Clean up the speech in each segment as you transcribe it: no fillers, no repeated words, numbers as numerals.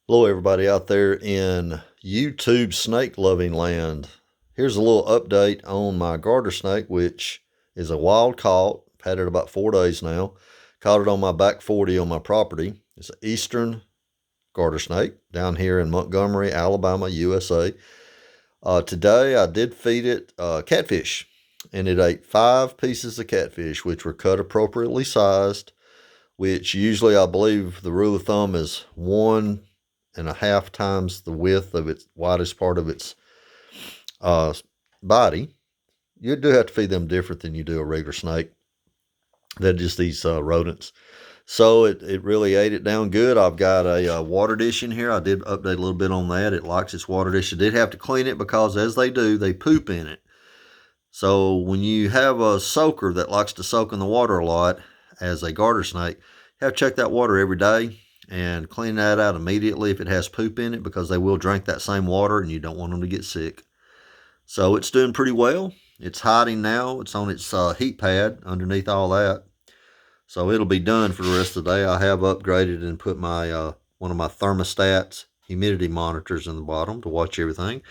Hello, everybody out there in YouTube snake loving land. Here's a little update on my garter snake, which is a wild caught. I've had it about 4 days now. Caught it on my back 40 on my property. It's an eastern garter snake down here in Montgomery, Alabama, USA. Today I did feed it catfish, and it ate 5 pieces of catfish, which were cut appropriately sized, which usually I believe the rule of thumb is 1.5 times the width of its widest part of its uh, body. You do have to feed them different than you do a regular snake. They're just these rodents. So it really ate it down good. I've got a water dish in here. I did update a little bit on that. It likes its water dish. I did have to clean it because, as they do, they poop in it. So when you have a soaker that likes to soak in the water a lot, as a garter snake, you have to check that water every day and clean that out immediately if it has poop in it, because they will drink that same water and you don't want them to get sick. So it's doing pretty well. It's hiding now. It's on its heat pad underneath all that. So it'll be done for the rest of the day. I have upgraded and put my one of my thermostats humidity monitors in the bottom to watch everything.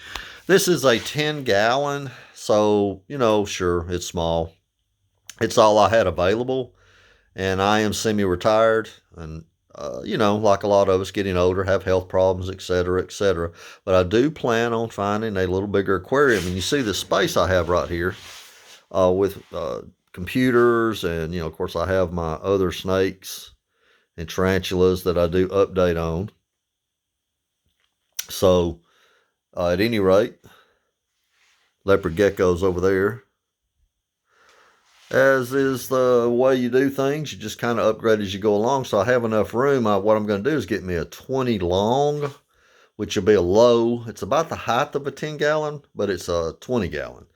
This is a 10-gallon, so, sure, it's small. It's all I had available, and I am semi-retired, and, like a lot of us getting older, have health problems, etc., etc. But I do plan on finding a little bigger aquarium, and you see the space I have right here with computers, and, of course, I have my other snakes and tarantulas that I do update on. So, at any rate, leopard geckos over there. As is the way you do things, you just kind of upgrade as you go along. So I have enough room. What I'm going to do is get me a 20 long, which will be a low. It's about the height of a 10-gallon, but it's a 20-gallon.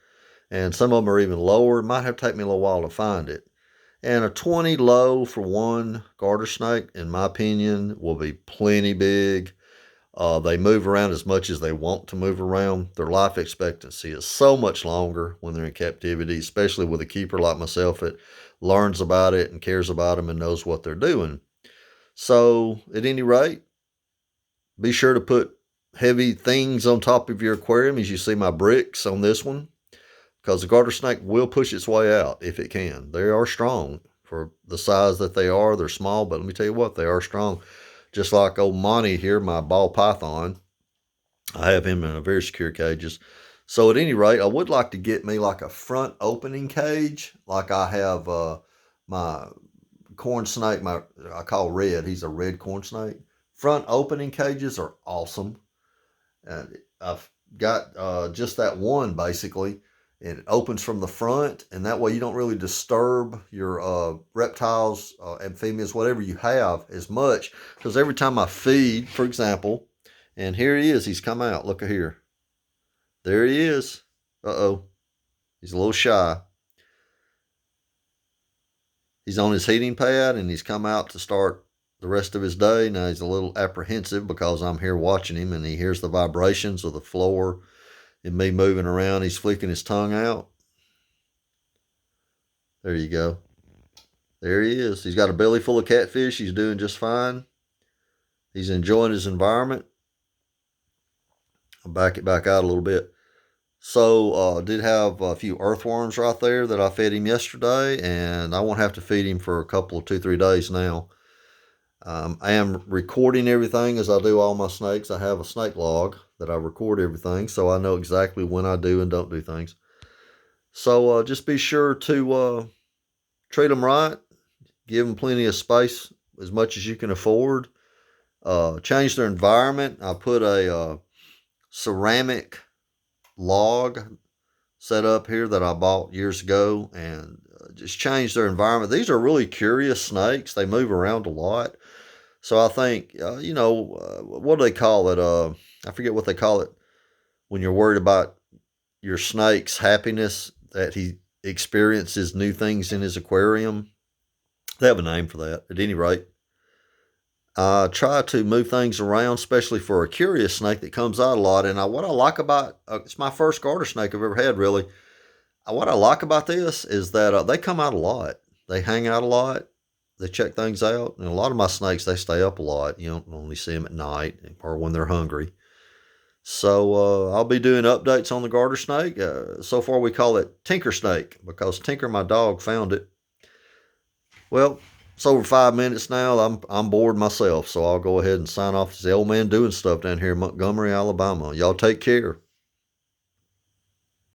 And some of them are even lower. It might have to take me a little while to find it. And a 20 low for one garter snake, in my opinion, will be plenty big. They move around as much as they want to move around. Their life expectancy is so much longer when they're in captivity, especially with a keeper like myself that learns about it and cares about them and knows what they're doing. So, at any rate, be sure to put heavy things on top of your aquarium, as you see my bricks on this one, because the garter snake will push its way out if it can. They are strong for the size that they are. They're small, but let me tell you what, they are strong. Just like old Monty here, my ball python. I have him in a very secure cages. So at any rate, I would like to get me like a front opening cage, like I have my corn snake, I call Red. He's a red corn snake. Front opening cages are awesome. And I've got just that one basically. And it opens from the front, and that way you don't really disturb your reptiles, amphibians, whatever you have as much. Because every time I feed, for example, and here he is, he's come out. Look at here. There he is. Uh-oh. He's a little shy. He's on his heating pad, and he's come out to start the rest of his day. Now he's a little apprehensive because I'm here watching him, and he hears the vibrations of the floor and me moving around. He's flicking his tongue out. There you go. There he is. He's got a belly full of catfish. He's doing just fine. He's enjoying his environment. I'll back it back out a little bit. So I did have a few earthworms right there that I fed him yesterday, and I won't have to feed him for a couple of 2-3 days now. I am recording everything as I do all my snakes. I have a snake log that I record everything, so I know exactly when I do and don't do things. So just be sure to treat them right. Give them plenty of space, as much as you can afford. Change their environment. I put a ceramic log set up here that I bought years ago, and just change their environment. These are really curious snakes. They move around a lot. So I think, what do they call it? I forget what they call it when you're worried about your snake's happiness, that he experiences new things in his aquarium. They have a name for that. At any rate, I try to move things around, especially for a curious snake that comes out a lot. And what I like about it's my first garter snake I've ever had, really. What I like about this is that they come out a lot. They hang out a lot. They check things out. And a lot of my snakes, they stay up a lot. You don't only see them at night or when they're hungry. So I'll be doing updates on the garter snake. So far, we call it Tinker Snake because Tinker, my dog, found it. Well, it's over 5 minutes now. I'm bored myself, so I'll go ahead and sign off. It's the old man doing stuff down here in Montgomery, Alabama. Y'all take care.